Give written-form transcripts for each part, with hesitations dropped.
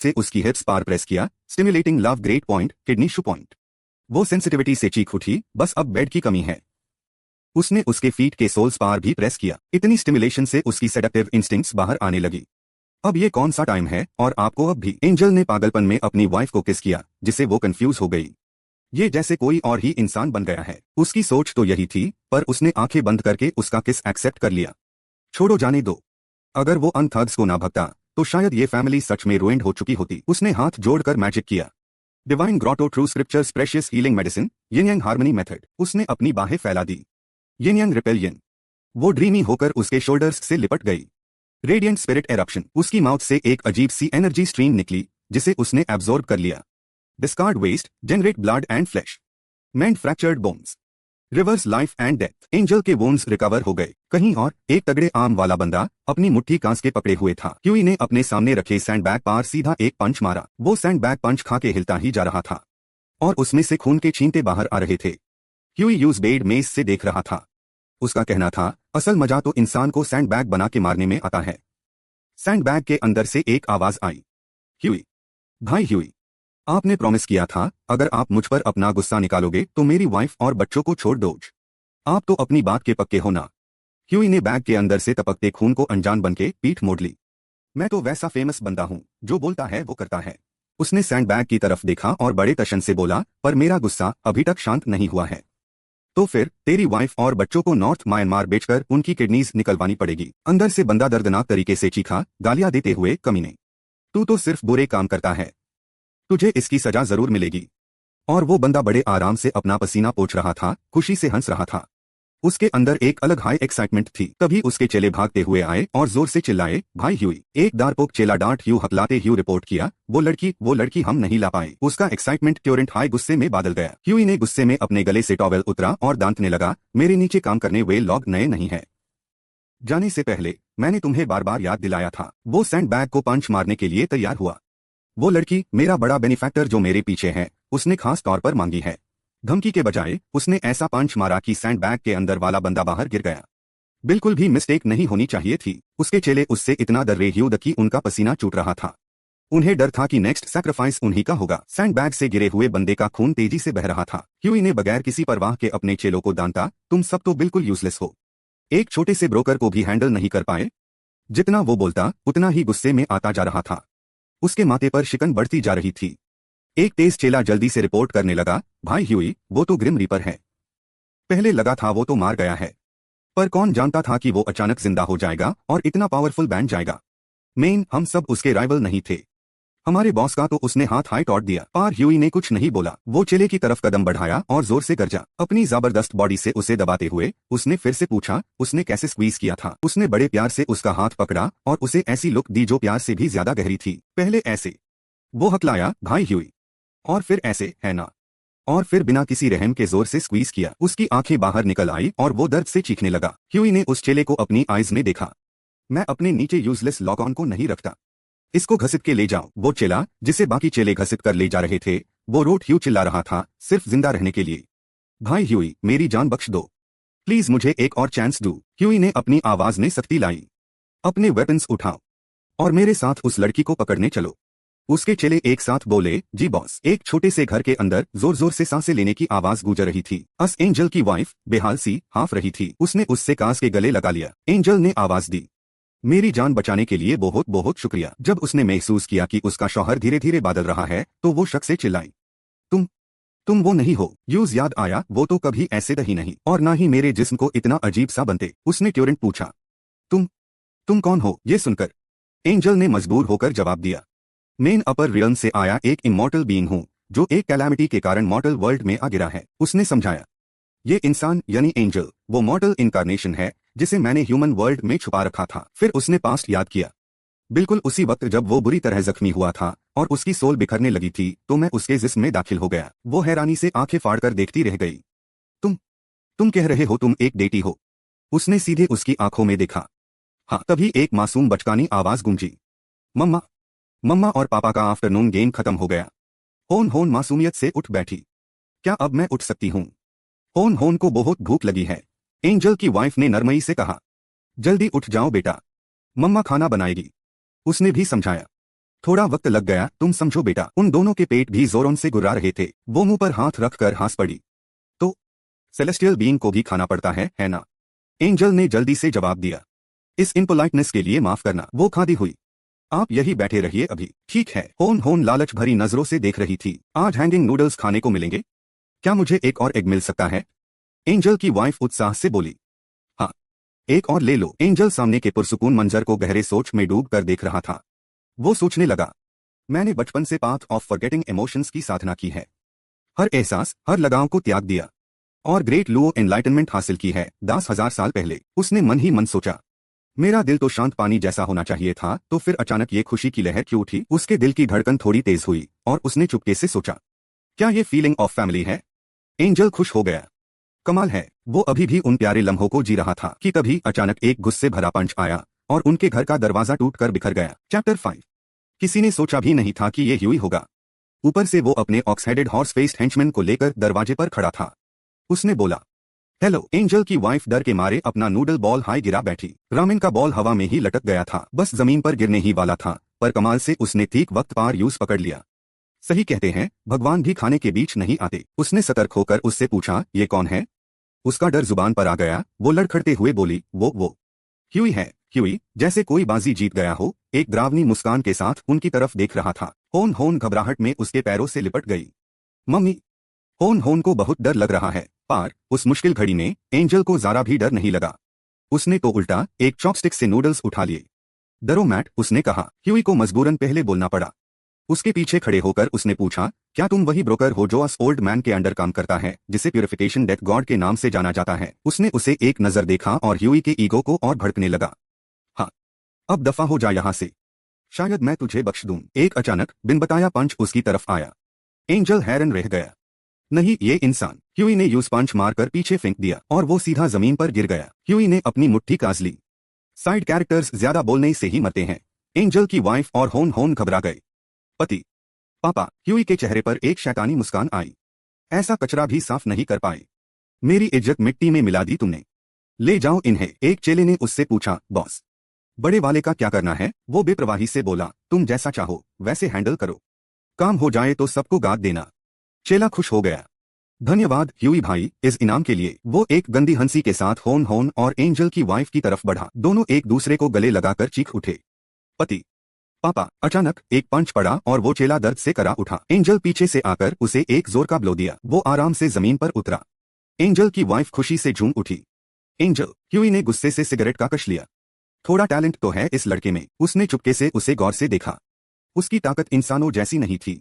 से उसकी हिप्स पार प्रेस किया, stimulating love great point kidney shoe point. वो सेंसिटिविटी से चीख उठी, बस अब बेड की कमी है। उसने उसके फीट के सोल्स पार भी प्रेस किया। इतनी स्टिमुलेशन से उसकी सेडक्टिव इंस्टिंक्ट्स बाहर आने लगी। अब ये कौन सा टाइम है और आपको अब भी। एंजल ने पागलपन में अपनी वाइफ को किस किया, जिससे वो कंफ्यूज हो गई। ये जैसे कोई और ही इंसान बन गया है। उसकी सोच तो यही थी, पर उसने आंखें बंद करके उसका किस एक्सेप्ट कर लिया। छोड़ो जाने दो। अगर वो अनथग्स को ना भगता तो शायद ये फैमिली सच में रुइंड हो चुकी होती। उसने हाथ जोड़कर मैजिक किया। Divine grotto true scriptures precious healing medicine yin yang harmony method. उसने अपनी बाहें फैला दी। यिन यांग रिपेलियन। वो ड्रीमी होकर उसके शोल्डर्स से लिपट गई। Radiant spirit eruption. उसकी माउथ से एक अजीब सी एनर्जी स्ट्रीम निकली, जिसे उसने एब्जॉर्ब कर लिया। Discard waste, generate blood and flesh, mend fractured bones, reverse life and death. Angel के बोन्स रिकवर हो गए। कहीं और एक तगड़े आर्म वाला बंदा अपनी मुट्ठी कांस के पकड़े हुए था। ह्यूई ने अपने सामने रखे सैंडबैग पार सीधा एक पंच मारा। वो सैंडबैग पंच खा के हिलता ही जा रहा था और उसमें से खून के छींटे बाहर आ रहे थे। ह्यूई यूज बेड मेज से देख रहा था। उसका कहना था, असल मजा तो इंसान को सैंडबैग बना के मारने में आता है। सैंडबैग के अंदर से एक आवाज आई, ह्यूई, भाई ह्यूई, आपने प्रॉमिस किया था अगर आप मुझ पर अपना गुस्सा निकालोगे तो मेरी वाइफ और बच्चों को छोड़ दोगे। आप तो अपनी बात के पक्के हो ना। ह्यूई ने बैग के अंदर से टपकते खून को अनजान बनके पीठ मोड़ ली। मैं तो वैसा फेमस बंदा हूं, जो बोलता है वो करता है। उसने सैंडबैग की तरफ देखा और बड़े टशन से बोला, पर मेरा गुस्सा अभी तक शांत नहीं हुआ है। तो फिर तेरी वाइफ और बच्चों को नॉर्थ म्यांमार बेचकर उनकी किडनीज निकलवानी पड़ेगी। अंदर से बंदा दर्दनाक तरीके से चीखा, गालियां देते हुए, कमीने, तू तो सिर्फ बुरे काम करता है, तुझे इसकी सजा जरूर मिलेगी। और वो बंदा बड़े आराम से अपना पसीना पोंछ रहा था, खुशी से हंस रहा था। उसके अंदर एक अलग हाई एक्साइटमेंट थी। तभी उसके चेले भागते हुए आए और जोर से चिल्लाए, भाई ह्यूई। एक दारपोक चेला डांट ह्यू हकलाते ह्यू रिपोर्ट किया, वो लड़की हम नहीं ला पाए। उसका एक्साइटमेंट ट्योरेंट हाई गुस्से में बादल गया। ह्यूई ने गुस्से में अपने गले से टॉवेल उतरा और दांतने लगा, मेरे नीचे काम करने वे लोग नए नहीं है। जाने से पहले मैंने तुम्हें बार बार याद दिलाया था। वो सैंडबैग को पंच मारने के लिए तैयार हुआ। वो लड़की मेरा बड़ा बेनिफैक्टर जो मेरे पीछे है, उसने खास तौर पर मांगी है। धमकी के बजाय उसने ऐसा पंच मारा कि सैंडबैग के अंदर वाला बंदा बाहर गिर गया। बिल्कुल भी मिस्टेक नहीं होनी चाहिए थी। उसके चेले उससे इतना डर रहे ह्यू कि उनका पसीना छूट रहा था। उन्हें डर था कि नेक्स्ट सैक्रिफाइस उन्हीं का होगा। सैंडबैग से गिरे हुए बंदे का खून तेजी से बह रहा था। ह्यूई ने बगैर किसी परवाह के अपने चेलों को दांता, तुम सब तो बिल्कुल यूजलेस हो। एक छोटे से ब्रोकर को भी हैंडल नहीं कर पाए। जितना वो बोलता उतना ही गुस्से में आता जा रहा था। उसके माथे पर शिकन बढ़ती जा रही थी। एक तेज चेला जल्दी से रिपोर्ट करने लगा, भाई ह्यूई, वो तो ग्रिम रीपर है। पहले लगा था वो तो मार गया है, पर कौन जानता था कि वो अचानक जिंदा हो जाएगा और इतना पावरफुल बन जाएगा। हम सब उसके राइवल नहीं थे। हमारे बॉस का तो उसने हाथ हाई तोड़ दिया। पर ह्यूई ने कुछ नहीं बोला। वो चेले की तरफ कदम बढ़ाया और जोर से गरजा। अपनी जबरदस्त बॉडी से उसे दबाते हुए उसने फिर से पूछा, उसने कैसे स्क्वीज किया था। उसने बड़े प्यार से उसका हाथ पकड़ा और उसे ऐसी लुक दी जो प्यार से भी ज्यादा गहरी थी। पहले ऐसे वो हकलाया, भाई ह्यूई, और फिर ऐसे, है ना, और फिर बिना किसी रहम के जोर से स्क्वीज किया। उसकी आंखें बाहर निकल आई और वो दर्द से चीखने लगा। ह्यूई ने उस चेले को अपनी आइज में देखा। मैं अपने नीचे यूजलेस लॉक ऑन को नहीं रखता, इसको घसीट के ले जाओ। वो चेला जिसे बाकी चेले घसीट कर ले जा रहे थे, वो रोट ह्यू चिल्ला रहा था, सिर्फ जिंदा रहने के लिए। भाई ह्यूई, मेरी जान बख्श दो, प्लीज मुझे एक और चांस दो। ह्यूई ने अपनी आवाज में सख्ती लाई, अपने वेपन्स उठाओ और मेरे साथ उस लड़की को पकड़ने चलो। उसके चेले एक साथ बोले, जी बॉस। एक छोटे से घर के अंदर जोर जोर से सांसें लेने की आवाज गूंज रही थी। एंजल की वाइफ बेहाल सी हाफ रही थी। उसने उससे कांस के गले लगा लिया। एंजल ने आवाज दी, मेरी जान बचाने के लिए बहुत बहुत शुक्रिया। जब उसने महसूस किया कि उसका शौहर धीरे धीरे बादल रहा है, तो वो शक से चिल्लाई, तुम वो नहीं हो। यूज याद आया, वो तो कभी ऐसे रही नहीं, और ना ही मेरे जिस्म को इतना अजीब सा बनते। उसने ट्योरेंट पूछा, तुम कौन हो। ये सुनकर एंजल ने मजबूर होकर जवाब दिया, मेन अपर रियल्म से आया एक इमॉर्टल बीइंग हूँ, जो एक कैलामिटी के कारण मॉर्टल वर्ल्ड में आ गिरा है। उसने समझाया, ये इंसान यानी एंजल वो मॉर्टल इनकारनेशन है जिसे मैंने ह्यूमन वर्ल्ड में छुपा रखा था। फिर उसने पास्ट याद किया। बिल्कुल उसी वक्त जब वो बुरी तरह जख्मी हुआ था और उसकी सोल बिखरने लगी थी, तो मैं उसके जिस्म में दाखिल हो गया। वो हैरानी से आंखें फाड़कर देखती रह गई। तुम कह रहे हो तुम एक डेटी हो। उसने सीधे उसकी आंखों में देखा। हाँ। तभी एक मासूम बचकानी आवाज गूंजी, मम्मा और पापा का आफ्टरनून गेम खत्म हो गया। होन मासूमियत से उठ बैठी, क्या अब मैं उठ सकती हूँ। होन को बहुत भूख लगी है। एंजल की वाइफ ने नरमई से कहा, जल्दी उठ जाओ बेटा, मम्मा खाना बनाएगी। उसने भी समझाया, थोड़ा वक्त लग गया, तुम समझो बेटा। उन दोनों के पेट भी जोरों से गुर्रा रहे थे। वो मुंह पर हाथ रखकर हंस पड़ी। तो सेलेस्टियल बीइंग को भी खाना पड़ता है ना? एंजल ने जल्दी से जवाब दिया। इस इम्पोलाइटनेस के लिए माफ करना। वो खादी हुई। आप यही बैठे रहिए अभी। ठीक है। होन होन लालच भरी नजरों से देख रही थी। आज हैंगिंग नूडल्स खाने को मिलेंगे? क्या मुझे एक और एग मिल सकता है? एंजल की वाइफ उत्साह से बोली। हाँ, एक और ले लो। एंजल सामने के पुरसुकून मंजर को गहरे सोच में डूब कर देख रहा था। वो सोचने लगा, मैंने बचपन से पाथ ऑफ फॉरगेटिंग इमोशंस की साधना की है। हर एहसास, हर लगाव को त्याग दिया और ग्रेट लुओ एनलाइटनमेंट हासिल की है 10,000 साल पहले। उसने मन ही मन सोचा, मेरा दिल तो शांत पानी जैसा होना चाहिए था। तो फिर अचानक ये खुशी की लहर क्यों उठी? उसके दिल की धड़कन थोड़ी तेज हुई और उसने चुपके से सोचा, क्या ये फीलिंग ऑफ फैमिली है? एंजल खुश हो गया। कमाल है, वो अभी भी उन प्यारे लम्हों को जी रहा था कि तभी अचानक एक गुस्से भरा पंच आया और उनके घर का दरवाजा टूटकर बिखर गया। चैप्टर 5। किसी ने सोचा भी नहीं था कि ये ह्यूई होगा। ऊपर से वो अपने ऑक्सहेडेड हॉर्स फेस्ड हेंचमैन को लेकर दरवाजे पर खड़ा था। उसने बोला, हेलो। एंजल की वाइफ डर के मारे अपना नूडल बॉल हाई गिरा बैठी। रामेन का बॉल हवा में ही लटक गया था, बस जमीन पर गिरने ही वाला था, पर कमाल से उसने ठीक वक्त पार यूज पकड़ लिया। सही कहते हैं, भगवान भी खाने के बीच नहीं आते। उसने सतर्क होकर उससे पूछा, ये कौन है? उसका डर जुबान पर आ गया। वो लड़खड़ते हुए बोली, वो ह्यूई है। ह्यूई जैसे कोई बाजी जीत गया हो, एक डरावनी मुस्कान के साथ उनकी तरफ देख रहा था। होन होन घबराहट में उसके पैरों से लिपट गई। मम्मी। होन होन को बहुत डर लग रहा है, पर उस मुश्किल घड़ी में एंजल को जरा भी डर नहीं लगा। उसने तो उल्टा एक चॉपस्टिक से नूडल्स उठा लिए। डरो मैट, उसने कहा। ह्यूई को मजबूरन पहले बोलना पड़ा। उसके पीछे खड़े होकर उसने पूछा, क्या तुम वही ब्रोकर हो जो अस ओल्ड मैन के अंडर काम करता है, जिसे प्यूरिफिकेशन डेथ गॉड के नाम से जाना जाता है? उसने उसे एक नजर देखा और ह्यूई के ईगो को और भड़कने लगा। हाँ, अब दफा हो जा यहां से, शायद मैं तुझे बख्श दूं। एक अचानक बिन बताया पंच उसकी तरफ आया। एंजल हैरान रह गया। नहीं, ये इंसान। ह्यूई ने यूज पंच मारकर पीछे फेंक दिया और वो सीधा जमीन पर गिर गया। ह्यूई ने अपनी मुट्ठी कास ली। साइड कैरेक्टर्स ज्यादा बोलने से ही मरते हैं। एंजल की वाइफ और होन होन घबरा गए। पति, पापा। ह्यूई के चेहरे पर एक शैतानी मुस्कान आई। ऐसा कचरा भी साफ नहीं कर पाए। मेरी इज्जत मिट्टी में मिला दी तुमने। ले जाओ इन्हें। एक चेले ने उससे पूछा, बॉस, बड़े वाले का क्या करना है? वो बेप्रवाही से बोला, तुम जैसा चाहो वैसे हैंडल करो। काम हो जाए तो सबको गाद देना। चेला खुश हो गया। धन्यवाद ह्यूई भाई, इस इनाम के लिए। वो एक गंदी हंसी के साथ होन होन और एंजल की वाइफ की तरफ बढ़ा। दोनों एक दूसरे को गले लगाकर चीख उठे। पति, पापा। अचानक एक पंच पड़ा और वो चेला दर्द से करा उठा। एंजल पीछे से आकर उसे एक जोर का ब्लो दिया। वो आराम से जमीन पर उतरा। एंजल की वाइफ खुशी से झूम उठी। एंजल। ह्यूई ने गुस्से से सिगरेट का कश लिया। थोड़ा टैलेंट तो है इस लड़के में। उसने चुपके से उसे गौर से देखा। उसकी ताकत इंसानों जैसी नहीं थी।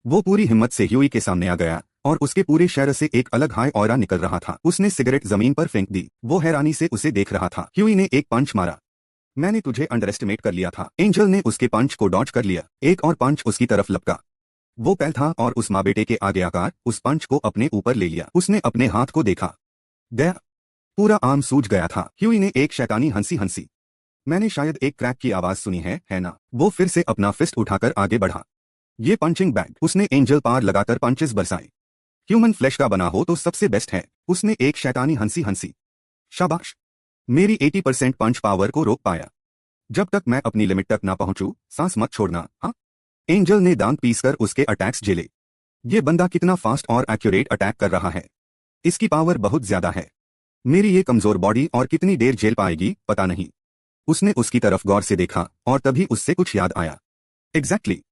वो पूरी हिम्मत से ह्यूई के सामने आ गया और उसके पूरे शहर से एक अलग हाई ऑरा निकल रहा था। उसने सिगरेट जमीन पर फेंक दी। वो हैरानी से उसे देख रहा था। ह्यूई ने एक पंच मारा। मैंने तुझे अंडर एस्टिमेट कर लिया था। एंजल ने उसके पंच को डॉज कर लिया। एक और पंच उसकी तरफ लपका। वो पैल था और उस माँ बेटे के आगे आकर उस पंच को अपने ऊपर ले लिया। उसने अपने हाथ को देखा। गया। पूरा आर्म सूज गया था। ह्यूई ने एक शैतानी हंसी हंसी। मैंने शायद एक क्रैक की आवाज सुनी है ना? वो फिर से अपना फिस्ट उठाकर आगे बढ़ा। ये पंचिंग बैग। उसने एंजल पार लगाकर पंचेस बरसाए। ह्यूमन फ्लैश का बना हो तो सबसे बेस्ट है। उसने एक शैतानी हंसी हंसी। शाबाश, मेरी 80% पंच पावर को रोक पाया। जब तक मैं अपनी लिमिट तक ना पहुंचूं, सांस मत छोड़ना। हाँ। एंजल ने दांत पीसकर उसके अटैक्स झेले। ये बंदा कितना फास्ट और एक्यूरेट अटैक कर रहा है। इसकी पावर बहुत ज्यादा है। मेरी ये कमजोर बॉडी और कितनी देर झेल पाएगी पता नहीं। उसने उसकी तरफ गौर से देखा और तभी उससे कुछ याद आया। एग्जैक्टली,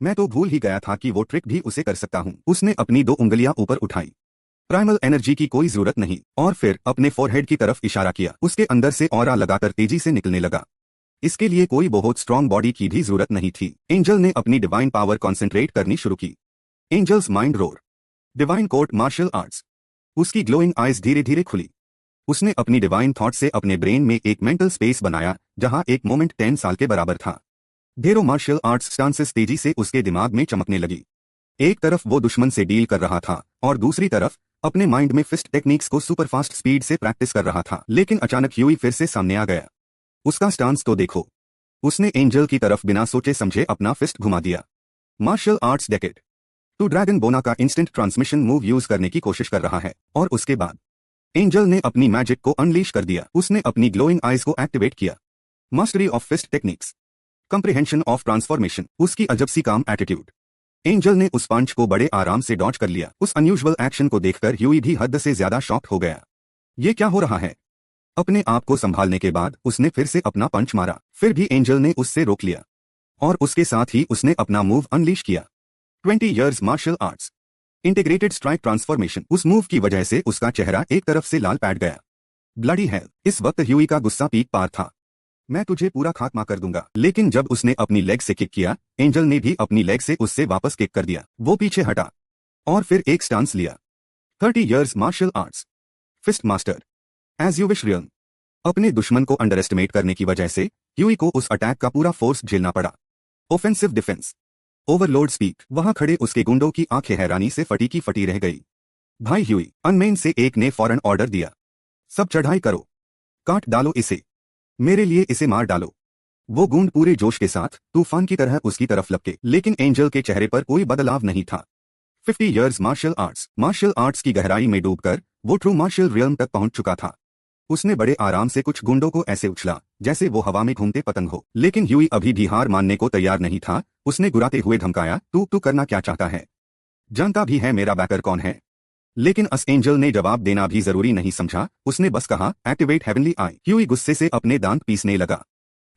मैं तो भूल ही गया था कि वो ट्रिक भी उसे कर सकता हूं। उसने अपनी 2 उंगलियां ऊपर उठाई। प्राइमल एनर्जी की कोई जरूरत नहीं। और फिर अपने फोरहेड की तरफ इशारा किया। उसके अंदर से ऑरा लगाकर तेजी से निकलने लगा। इसके लिए कोई बहुत स्ट्रांग बॉडी की भी जरूरत नहीं थी। एंजल ने अपनी डिवाइन पावर कॉन्सेंट्रेट करनी शुरू की। Angels mind roar. Divine court martial arts. उसकी ग्लोइंग आइज धीरे धीरे खुली। उसने अपनी डिवाइन थॉट से अपने ब्रेन में एक मेंटल स्पेस बनाया जहां एक मोमेंट 10 साल के बराबर था। ढेरों मार्शल आर्ट्स स्टांसेस तेजी से उसके दिमाग में चमकने लगी। एक तरफ वो दुश्मन से डील कर रहा था और दूसरी तरफ अपने माइंड में फिस्ट टेक्निक्स को सुपर फास्ट स्पीड से प्रैक्टिस कर रहा था। लेकिन अचानक ह्यूई फिर से सामने आ गया। उसका स्टांस तो देखो। उसने एंजल की तरफ बिना सोचे समझे अपना फिस्ट घुमा दिया। Martial arts decade two dragon बोना का इंस्टेंट ट्रांसमिशन मूव यूज करने की कोशिश कर रहा है। और उसके बाद एंजल ने अपनी मैजिक को अनलीश कर दिया। उसने अपनी ग्लोइंग आइज को एक्टिवेट किया। Mastery of fist techniques. Comprehension of transformation, उसकी अजब सी काम एटीट्यूड। एंजल ने उस पंच को बड़े आराम से डॉज कर लिया। उस अनयूजुअल एक्शन को देखकर ह्यूई भी हद से ज्यादा शॉक्ड हो गया। ये क्या हो रहा है? अपने आप को संभालने के बाद उसने फिर से अपना पंच मारा, फिर भी एंजल ने उससे रोक लिया और उसके साथ ही उसने अपना मूव अनलीश किया। 20 years martial arts integrated strike transformation. उस मूव की वजह से उसका चेहरा एक तरफ से लाल पैट गया। Bloody hell! इस वक्त ह्यूई का गुस्सा पीक पार था। मैं तुझे पूरा खात्मा कर दूंगा। लेकिन जब उसने अपनी लेग से किक किया, एंजल ने भी अपनी लेग से उससे वापस किक कर दिया। वो पीछे हटा और फिर एक स्टांस लिया। 30 years martial arts fist master as you wish Ryan. अपने दुश्मन को अंडर एस्टिमेट करने की वजह से ह्यूई को उस अटैक का पूरा फोर्स झेलना पड़ा। Offensive defence overload speak. वहां खड़े उसके गुंडों की आंखें हैरानी से फटी की फटी रह गई। भाई ह्यूई, अनमेन से एक ने फौरन ऑर्डर दिया, सब चढ़ाई करो, काट डालो इसे, मेरे लिए इसे मार डालो। वो गूंड पूरे जोश के साथ तूफान की तरह उसकी तरफ लपके, लेकिन एंजल के चेहरे पर कोई बदलाव नहीं था। 50 इयर्स मार्शल आर्ट्स की गहराई में डूबकर वो ट्रू मार्शल रियल्म तक पहुंच चुका था। उसने बड़े आराम से कुछ गुंडों को ऐसे उछला जैसे वो हवा में घूमते पतंग हो, लेकिन ह्यूई अभी भी हार मानने को तैयार नहीं था। उसने गुराते हुए धमकाया, तू करना क्या चाहता है? जानता भी है मेरा बैकर कौन है? लेकिन अस एंजल ने जवाब देना भी जरूरी नहीं समझा। उसने बस कहा, एक्टिवेट हेवनली आई। ह्यूई गुस्से से अपने दांत पीसने लगा।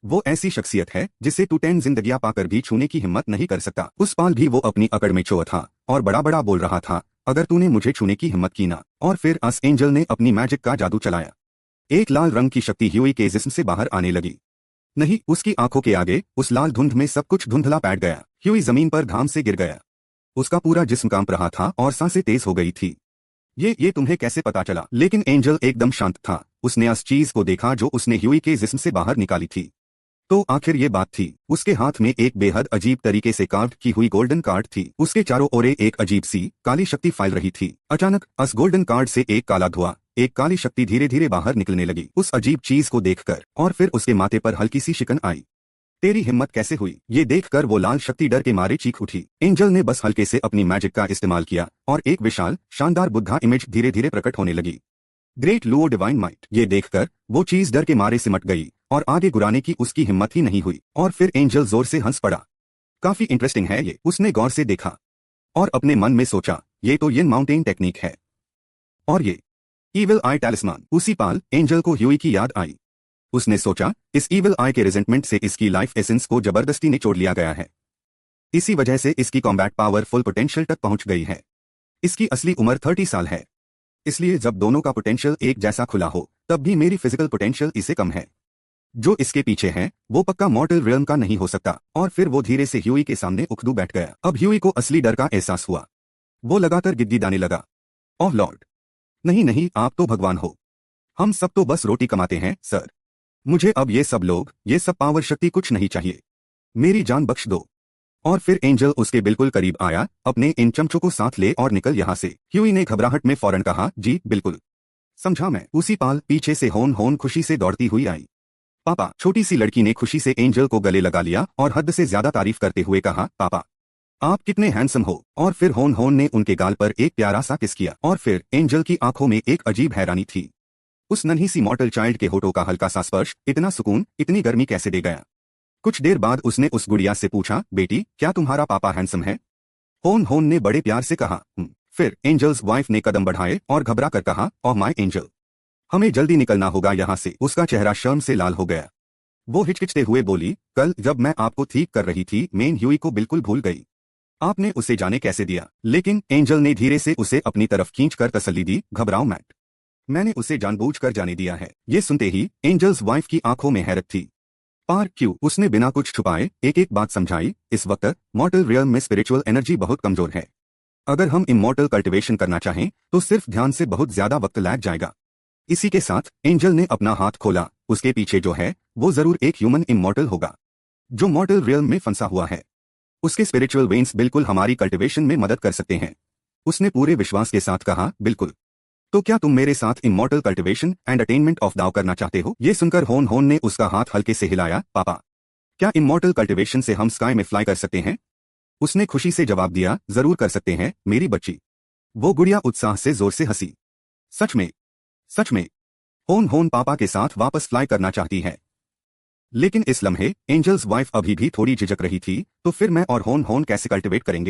वो ऐसी शख्सियत है जिसे तू 10 जिंदगियां पाकर भी छूने की हिम्मत नहीं कर सकता। उस पाल भी वो अपनी अकड़ में चोर था और बड़ा बड़ा बोल रहा था, अगर तूने मुझे छूने की हिम्मत की ना। और फिर अस एंजल ने अपनी मैजिक का जादू चलाया। एक लाल रंग की शक्ति ह्यूई के जिस्म से बाहर आने लगी। नहीं, उसकी आंखों के आगे उस लाल धुंध में सब कुछ धुंधला बैठ गया। ह्यूई जमीन पर घाम से गिर गया। उसका पूरा जिस्म कांप रहा था और सांसें तेज हो गई थी। ये तुम्हें कैसे पता चला? लेकिन एंजल एकदम शांत था। उसने उस चीज को देखा जो उसने ह्यूई के जिस्म से बाहर निकाली थी। तो आखिर ये बात थी। उसके हाथ में एक बेहद अजीब तरीके से कार्व की हुई गोल्डन कार्ड थी। उसके चारों ओर एक अजीब सी काली शक्ति फैल रही थी। अचानक उस गोल्डन कार्ड से एक काला धुआं, एक काली शक्ति धीरे धीरे बाहर निकलने लगी उस अजीब चीज को देखकर। और फिर उसके माथे पर हल्की सी शिकन आई। तेरी हिम्मत कैसे हुई? ये देखकर वो लाल शक्ति डर के मारे चीख उठी। एंजल ने बस हल्के से अपनी मैजिक का इस्तेमाल किया और एक विशाल शानदार बुद्धा इमेज धीरे धीरे प्रकट होने लगी। Great Luo divine might. ये देखकर वो चीज डर के मारे सिमट गई और आगे गुराने की उसकी हिम्मत ही नहीं हुई। और फिर एंजल जोर से हंस पड़ा। काफी इंटरेस्टिंग है ये। उसने गौर से देखा और अपने मन में सोचा, ये तो यिन माउंटेन टेक्निक है। और ये ईविल आई टैलिस्मान। उसी पाल एंजल को ह्यूई की याद आई। उसने सोचा, इस ईविल आई के रिजेंटमेंट से इसकी लाइफ एसेंस को जबरदस्ती निचोड़ लिया गया है। इसी वजह से इसकी कॉम्बैट पावर फुल पोटेंशियल तक पहुंच गई है। इसकी असली उम्र 30 साल है। इसलिए जब दोनों का पोटेंशियल एक जैसा खुला हो, तब भी मेरी फिजिकल पोटेंशियल इससे कम है। जो इसके पीछे है वो पक्का मॉर्टल रियल्म का नहीं हो सकता। और फिर वो धीरे से ह्यूई के सामने उखड़ू बैठ गया। अब ह्यूई को असली डर का एहसास हुआ। वो लगातार गिड़गिड़ाने लगा, ओह लॉर्ड, नहीं नहीं, आप तो भगवान हो। हम सब तो बस रोटी कमाते हैं सर। मुझे अब ये सब लोग, ये सब पावर शक्ति कुछ नहीं चाहिए। मेरी जान बख्श दो। और फिर एंजल उसके बिल्कुल करीब आया। अपने इन चमचों को साथ ले और निकल यहाँ से। ह्यूई ने घबराहट में फौरन कहा, जी बिल्कुल, समझा मैं। उसी पाल पीछे से होन होन खुशी से दौड़ती हुई आई। पापा। छोटी सी लड़की ने खुशी से एंजल को गले लगा लिया और हद से ज्यादा तारीफ करते हुए कहा, पापा आप कितने हैंडसम हो। और फिर होन होन ने उनके गाल पर एक प्यारा सा किस किया। और फिर एंजल की आंखों में एक अजीब हैरानी थी। उस नन्ही सी मॉर्टल चाइल्ड के होठों का हल्का सा स्पर्श इतना सुकून, इतनी गर्मी कैसे दे गया। कुछ देर बाद उसने उस गुड़िया से पूछा, बेटी क्या तुम्हारा पापा हैंडसम है? होन होन ने बड़े प्यार से कहा, फिर एंजल्स वाइफ ने कदम बढ़ाए और घबरा कर कहा, ओह माय एंजल, हमें जल्दी निकलना होगा यहाँ से। उसका चेहरा शर्म से लाल हो गया। वो हिचकिचते हुए बोली, कल जब मैं आपको ठीक कर रही थी, मैं ह्यूई को बिल्कुल भूल गई। आपने उसे जाने कैसे दिया? लेकिन एंजल ने धीरे से उसे अपनी तरफ खींचकर तसल्ली दी, घबराओ मैट, मैंने उसे जानबूझकर जाने दिया है। ये सुनते ही एंजल्स वाइफ की आंखों में हैरत थी। पार क्यों? उसने बिना कुछ छुपाए एक एक बात समझाई। इस वक्त मॉर्टल रियल्म में स्पिरिचुअल एनर्जी बहुत कमजोर है। अगर हम इमॉर्टल कल्टिवेशन करना चाहें तो सिर्फ ध्यान से बहुत ज्यादा वक्त लग जाएगा। इसी के साथ एंजल ने अपना हाथ खोला। उसके पीछे जो है वो जरूर एक ह्यूमन इमॉर्टल होगा जो मॉर्टल रियल्म में फंसा हुआ है। उसके स्पिरिचुअल वेन्स बिल्कुल हमारी कल्टिवेशन में मदद कर सकते हैं। उसने पूरे विश्वास के साथ कहा, बिल्कुल। तो क्या तुम मेरे साथ immortal cultivation and attainment of दाव करना चाहते हो? ये सुनकर होन होन ने उसका हाथ हल्के से हिलाया। पापा, क्या इमॉर्टल कल्टिवेशन से हम स्काई में फ्लाई कर सकते हैं? उसने खुशी से जवाब दिया, जरूर कर सकते हैं मेरी बच्ची। वो गुड़िया उत्साह से जोर से हंसी। सच में? सच में? होन होन पापा के साथ वापस फ्लाई करना चाहती है। लेकिन इस लम्हे एंजल्स वाइफ अभी भी थोड़ी झिझक रही थी, तो फिर मैं और होन होन कैसे कल्टिवेट करेंगे।